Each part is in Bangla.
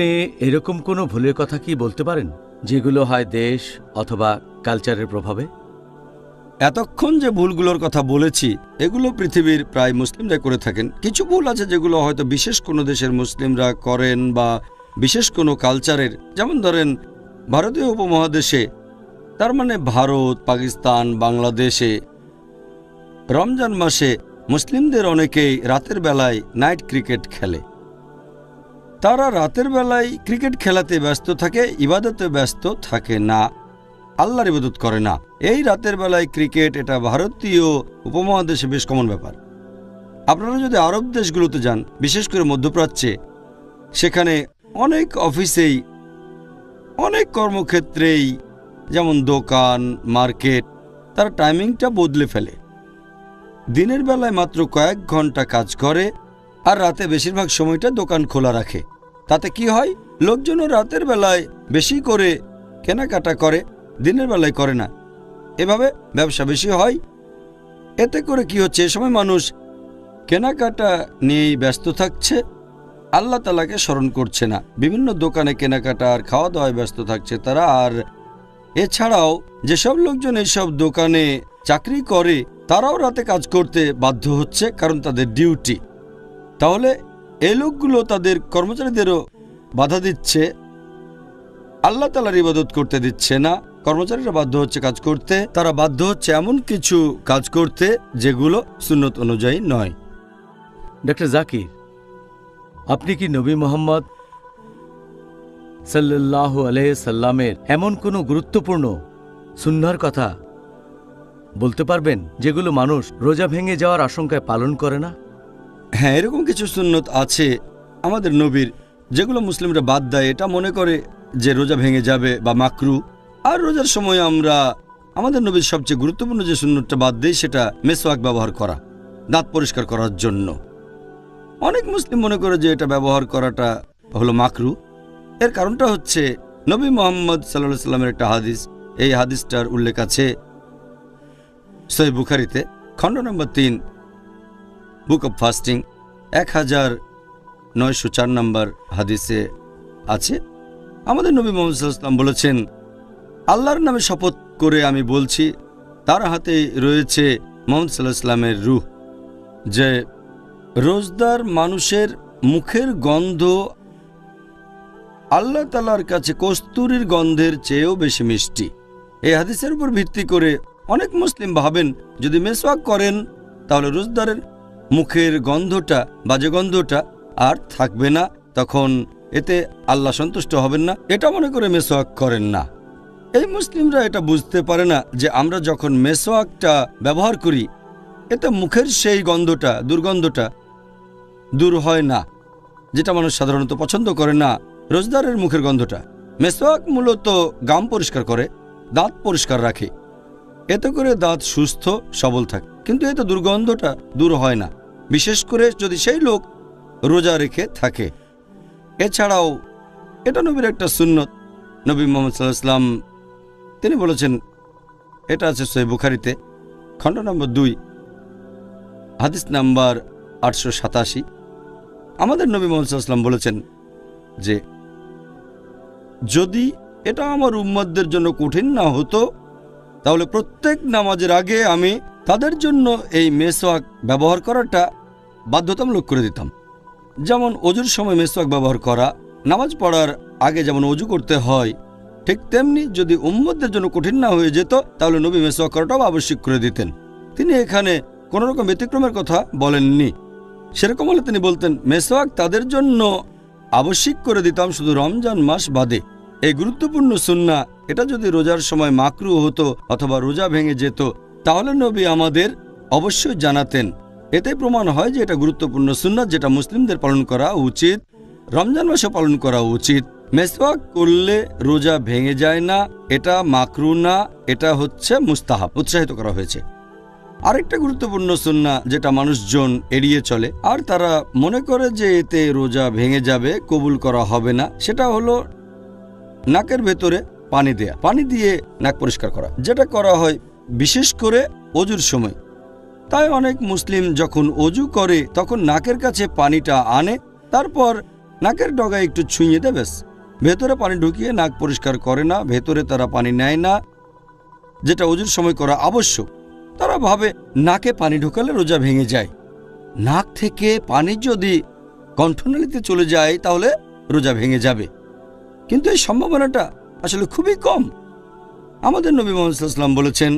আপনি এরকম কোনো ভুলের কথা কি বলতে পারেন যেগুলো হয় দেশ অথবা কালচারের প্রভাবে? এতক্ষণ যে ভুলগুলোর কথা বলেছি এগুলো পৃথিবীর প্রায় মুসলিমরা করে থাকেন। কিছু ভুল আছে যেগুলো হয়তো বিশেষ কোনো দেশের মুসলিমরা করেন বা বিশেষ কোনো কালচারের, যেমন ধরেন ভারতীয় উপমহাদেশে, তার মানে ভারত, পাকিস্তান, বাংলাদেশে রমজান মাসে মুসলিমদের অনেকেই রাতের বেলায় নাইট ক্রিকেট খেলে। তারা রাতের বেলায় ক্রিকেট খেলাতে ব্যস্ত থাকে, ইবাদতে ব্যস্ত থাকে না, আল্লাহর ইবাদত করে না। এই রাতের বেলায় ক্রিকেট এটা ভারতীয় উপমহাদেশে বেশ কমন ব্যাপার। আপনারা যদি আরব দেশগুলোতে যান, বিশেষ করে মধ্যপ্রাচ্যে, সেখানে অনেক অফিসেই, অনেক কর্মক্ষেত্রেই, যেমন দোকান, মার্কেট, তারা টাইমিংটা বদলে ফেলে। দিনের বেলায় মাত্র কয়েক ঘন্টা কাজ করে আর রাতে বেশিরভাগ সময়টা দোকান খোলা রাখে। তাতে কি হয়, লোকজনও রাতের বেলায় বেশি করে কেনাকাটা করে, দিনের বেলায় করে না। এভাবে ব্যবসা বেশি হয়। এতে করে কি হচ্ছে, এ সময় মানুষ কেনাকাটা নিয়েই ব্যস্ত থাকছে, আল্লাহ তাআলাকে স্মরণ করছে না। বিভিন্ন দোকানে কেনাকাটা আর খাওয়া দাওয়ায় ব্যস্ত থাকছে তারা। আর এছাড়াও যেসব লোকজন এইসব দোকানে চাকরি করে তারাও রাতে কাজ করতে বাধ্য হচ্ছে, কারণ তাদের ডিউটি। তাহলে এই লোকগুলো তাদের কর্মচারীদেরও বাধা দিচ্ছে, আল্লাহ তাআলার ইবাদত করতে দিচ্ছে না। কর্মচারীরা বাধ্য হচ্ছে কাজ করতে, তারা বাধ্য হচ্ছে এমন কিছু কাজ করতে যেগুলো সুন্নত অনুযায়ী নয়। ডক্টর জাকির, আপনি কি নবী মোহাম্মদ সাল্লাল্লাহু আলাইহি সাল্লামের এমন কোনো গুরুত্বপূর্ণ সুন্নাহর কথা বলতে পারবেন যেগুলো মানুষ রোজা ভেঙে যাওয়ার আশঙ্কায় পালন করে না? হ্যাঁ, এরকম কিছু সুন্নত আছে আমাদের নবীর যেগুলো মুসলিমরা বাদ দেয়, এটা মনে করে যে রোজা ভেঙে যাবে বা মাকরু। আর রোজার সময় আমরা আমাদের নবীর সবচেয়ে গুরুত্বপূর্ণ যে সুন্নতটা বাদ দেই সেটা মেসওয়াক ব্যবহার করা, দাঁত পরিষ্কার করার জন্য। অনেক মুসলিম মনে করে যে এটা ব্যবহার করাটা হলো মাকরু। এর কারণটা হচ্ছে নবী মুহাম্মদ সাল্লাল্লাহু আলাইহি সাল্লামের একটা হাদিস। এই হাদিসটার উল্লেখ আছে সহিহ বুখারীতে, খণ্ড নম্বর 3, বুক অব ফাস্টিং, 1904 নম্বর হাদিসে আছে। আমাদের নবী মুহাম্মদ সাল্লাল্লাহু আলাইহি সাল্লাম বলেছেন, আল্লাহর নামে শপথ করে আমি বলছি, তার হাতে রয়েছে মুহাম্মদ সাল্লাল্লাহু আলাইহি সাল্লামের রূহ, যে রোজদার মানুষের মুখের গন্ধ আল্লাহ তাআলার কাছে কস্তুরীর গন্ধের চেয়েও বেশি মিষ্টি। এই হাদিসের উপর ভিত্তি করে অনেক মুসলিম ভাবেন যদি মেসওয়াক করেন তাহলে রোজদারের মুখের গন্ধটা, বাজে গন্ধটা আর থাকবে না, তখন এতে আল্লাহ সন্তুষ্ট হবেন না। এটা মনে করে মেসওয়াক করেন না। এই মুসলিমরা এটা বুঝতে পারে না যে আমরা যখন মেসওয়াকটা ব্যবহার করি এতে মুখের সেই গন্ধটা, দুর্গন্ধটা দূর হয় না, যেটা মানুষ সাধারণত পছন্দ করে না, রোজদারের মুখের গন্ধটা। মেসওয়াক মূলত গাম পরিষ্কার করে, দাঁত পরিষ্কার রাখে, এতে করে দাঁত সুস্থ সবল থাকে, কিন্তু এতে দুর্গন্ধটা দূর হয় না, বিশেষ করে যদি সেই লোক রোজা রেখে থাকে। এছাড়াও এটা নবীর একটা সুন্নত। নবী মুহাম্মদ সাল্লাল্লাহু আলাইহি সাল্লাম তিনি বলেছেন, এটা আছে সহিহ বুখারীতে, খণ্ড নম্বর 2, হাদিস নাম্বার 887। আমাদের নবী মুহাম্মদ সাল্লাল্লাহু আলাইহি সাল্লাম বলেছেন যে যদি এটা আমার উম্মতদের জন্য কঠিন না হতো তাহলে প্রত্যেক নামাজের আগে আমি তাদের জন্য এই মেসওয়াক ব্যবহার করাটা বাধ্যতামূলক করে দিতাম। যেমন অজুর সময় মেসওয়াক ব্যবহার করা, নামাজ পড়ার আগে যেমন অজু করতে হয়, ঠিক তেমনি যদি উম্মতদের জন্য কঠিন না হয়ে যেত তাহলে নবী মেসওয়াক করাটাও আবশ্যক করে দিতেন। তিনি এখানে কোনো রকম ব্যতিক্রমের কথা বলেননি। সেরকম হলে তিনি বলতেন মেসওয়াক তাদের জন্য আবশ্যক করে দিতাম শুধু রমজান মাস বাদে। এই গুরুত্বপূর্ণ সুন্নাহ এটা যদি রোজার সময় মাকরু হতো অথবা রোজা ভেঙে যেত তাহলে নবী আমাদের অবশ্যই জানাতেন। এতে প্রমাণ হয় যে এটা গুরুত্বপূর্ণ সুন্নাহ যেটা মুসলিমদের পালন করা উচিত, রমজান মাসে পালন করা উচিত। মেসওয়াক করলে রোজা ভেঙে যায় না, এটা মাকরু না, এটা হচ্ছে মুস্তাহাব, উৎসাহিত করা হয়েছে। আরেকটা গুরুত্বপূর্ণ সুন্নাহ যেটা মানুষজন এড়িয়ে চলে আর তারা মনে করে যে এতে রোজা ভেঙে যাবে, কবুল করা হবে না, সেটা হলো নাকের ভেতরে পানি দেয়া, পানি দিয়ে নাক পরিষ্কার করা, যেটা করা হয় বিশেষ করে অজুর সময়। তাই অনেক মুসলিম যখন অজু করে তখন নাকের কাছে পানিটা আনে, তারপর নাকের ডগায় একটু ছুঁয়ে দেয় ব্যাস। ভেতরে পানি ঢুকিয়ে নাক পরিষ্কার করে না, ভেতরে তারা পানি নেয় না, যেটা ওজুর সময় করা আবশ্যক। তারা ভাবে নাকে পানি ঢোকালে রোজা ভেঙে যায়। নাক থেকে পানি যদি কণ্ঠনালীতে চলে যায় তাহলে রোজা ভেঙে যাবে, কিন্তু এই সম্ভাবনাটা আসলে খুবই কম। আমাদের নবী মুহাম্মদ সাল্লাল্লাহু আলাইহি ওয়াসাল্লাম বলেছেন,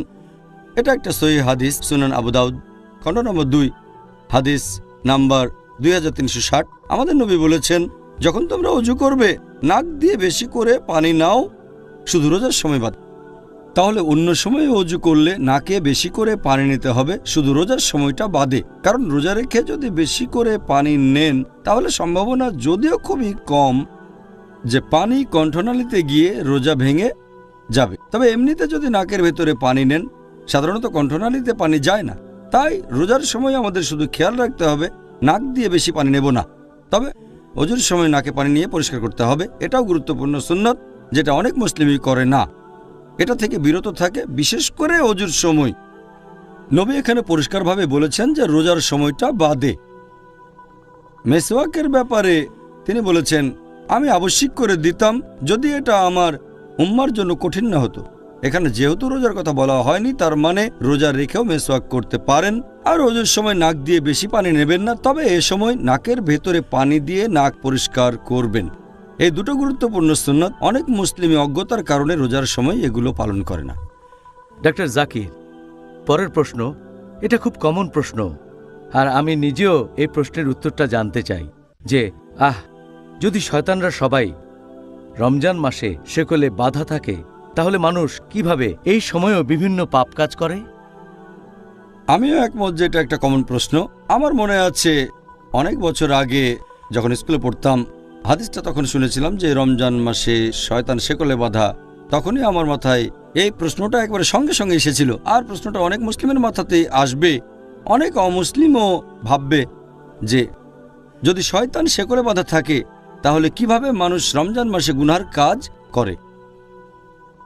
এটা একটা সহিহ হাদিস, সুনান আবু দাউদ খণ্ড নম্বর 2 হাদিস নাম্বার 2360। আমাদের নবী বলেছেন, যখন তোমরা ওযু করবে নাক দিয়ে বেশি করে পানি নাও, শুধু রোজার সময় বাদ। তাহলে অন্য সময়ে ওযু করলে নাকে বেশি করে পানি নিতে হবে, শুধু রোজার সময়টা বাদে। কারণ রোজা রেখে যদি বেশি করে পানি নেন তাহলে সম্ভাবনা যদিও খুবই কম যে পানি কণ্ঠনালীতে গিয়ে রোজা ভেঙে যাবে। তবে এমনিতে যদি নাকের ভেতরে পানি নেন, সাধারণত কণ্ঠনালীতে পানি যায় না। তাই রোজার সময় আমাদের শুধু খেয়াল রাখতে হবে নাক দিয়ে বেশি পানি নেব না, তবে ওজুর সময় নাকে পানি নিয়ে পরিষ্কার করতে হবে। এটাও গুরুত্বপূর্ণ সুন্নত, যেটা অনেক মুসলিমই করে না। এটা থেকে বিরত থাকে, বিশেষ করে ওজুর সময়। নবী এখানে পরিষ্কারভাবে বলেছেন যে রোজার সময়টা বাদে। মেসওয়াকের ব্যাপারে তিনি বলেছেন, আমি আবশ্যিক করে দিতাম যদি এটা আমার উম্মার জন্য কঠিন না হতো। এখানে যেহেতু রোজার কথা বলা হয়নি, তার মানে রোজা রেখেও মেসওয়াক করতে পারেন। আর ওজুর সময় নাক দিয়ে বেশি পানি নেবেন না, তবে এ সময় নাকের ভেতরে পানি দিয়ে নাক পরিষ্কার করবেন। এই দুটো গুরুত্বপূর্ণ সুন্নত। অনেক মুসলিমই অজ্ঞতার কারণে রোজার সময় এগুলো পালন করে না। ডাক্তার জাকির, পরের প্রশ্ন, এটা খুব কমন প্রশ্ন, আর আমি নিজেও এই প্রশ্নের উত্তরটা জানতে চাই যে যদি শয়তানরা সবাই রমজান মাসে শেকলে বাধা থাকে, তাহলে মানুষ কিভাবে এই সময়েও বিভিন্ন পাপ কাজ করে? আমিও একমত যে এটা একটা কমন প্রশ্ন। আমার মনে আছে অনেক বছর আগে যখন স্কুলে পড়তাম, হাদিসটা তখন শুনেছিলাম যে রমজান মাসে শয়তান শেকলে বাঁধা। তখনই আমার মাথায় এই প্রশ্নটা একবারে সঙ্গে সঙ্গে এসেছিল। আর প্রশ্নটা অনেক মুসলিমের মাথাতেই আসবে। অনেক অমুসলিমও ভাববে যে যদি শয়তান শেকলে বাঁধা থাকে তাহলে কিভাবে মানুষ রমজান মাসে গুনার কাজ করে।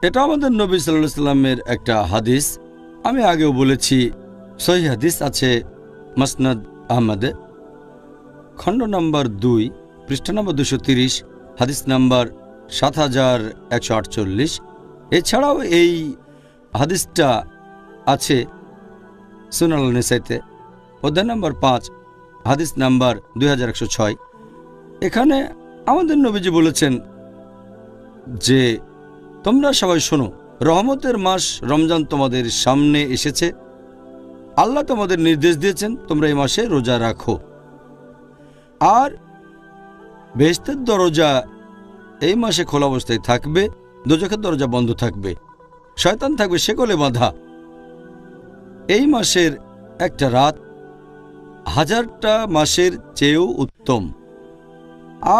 এটা আমাদের নবী সাল্লাল্লাহু আলাইহি ওয়াসাল্লামের একটা হাদিস। আমি আগেও বলেছি, সহিহ হাদিস আছে মুসনাদ আহমদে খণ্ড নম্বর 2 পৃষ্ঠা নম্বর 230, হাদিস নাম্বার 7148। এছাড়াও এই হাদিসটা আছে সুনান আন-নাসাইতে অধ্যায় নম্বর 5 হাদিস নাম্বার 2106। এখানে আমাদের নবীজি বলেছেন যে তোমরা সবাই শোনো, রহমতের মাস রমজান তোমাদের সামনে এসেছে। আল্লাহ তোমাদের নির্দেশ দিয়েছেন তোমরা এই মাসে রোজা রাখো। আর বেহেশতের দরজা এই মাসে খোলা অবস্থায় থাকবে, দোজখের দরজা বন্ধ থাকবে, শয়তান থাকবে শেকলে বাঁধা। এই মাসের একটা রাত 1000টা মাসের চেয়েও উত্তম।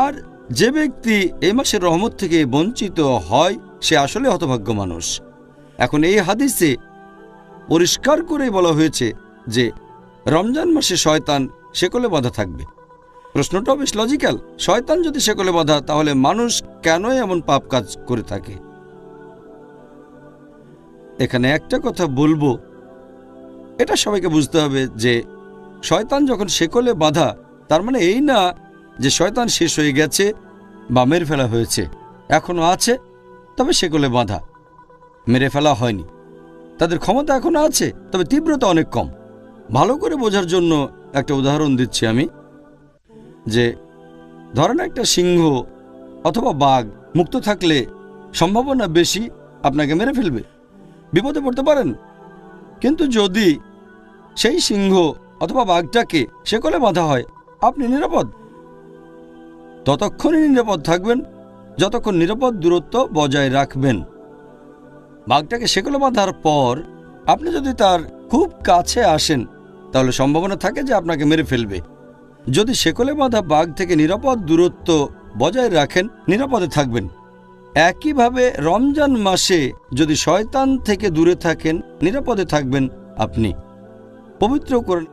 আর যে ব্যক্তি এই মাসের রহমত থেকে বঞ্চিত হয় সে আসলে হতভাগ্য মানুষ। এখন এই হাদিসে পরিষ্কার করে বলা হয়েছে যে রমজান মাসে শয়তান শেকলে বাঁধা থাকবে। প্রশ্নটাও বেশ লজিক্যাল। শয়তান যদি শেকলে বাঁধা, তাহলে মানুষ কেন এমন পাপ কাজ করে থাকে? এখানে একটা কথা বলবো, এটা সবাইকে বুঝতে হবে যে শয়তান যখন শেকলে বাঁধা, তার মানে এই না যে শয়তান শেষ হয়ে গেছে বা মেরে ফেলা হয়েছে। এখনো আছে, তবে শেকলে বাঁধা, মেরে ফেলা হয়নি। তাদের ক্ষমতা এখনো আছে, তবে তীব্রতা অনেক কম। ভালো করে বোঝার জন্য একটা উদাহরণ দিচ্ছি আমি, যে ধরেন একটা সিংহ অথবা বাঘ মুক্ত থাকলে সম্ভাবনা বেশি আপনাকে মেরে ফেলবে, বিপদে পড়তে পারেন। কিন্তু যদি সেই সিংহ অথবা বাঘটাকে শেকলে বাঁধা হয়, আপনি নিরাপদ। ততক্ষণই নিরাপদ থাকবেন যতক্ষণ নিরাপদ দূরত্ব বজায় রাখবেন। বাঘটাকে শেকলে বাঁধার পর আপনি যদি তার খুব কাছে আসেন, তাহলে সম্ভাবনা থাকে যে আপনাকে মেরে ফেলবে। যদি শেকলে বাঁধা বাঘ থেকে নিরাপদ দূরত্ব বজায় রাখেন, নিরাপদে থাকবেন। একইভাবে রমজান মাসে যদি শয়তান থেকে দূরে থাকেন, নিরাপদে থাকবেন আপনি। পবিত্র কোরআন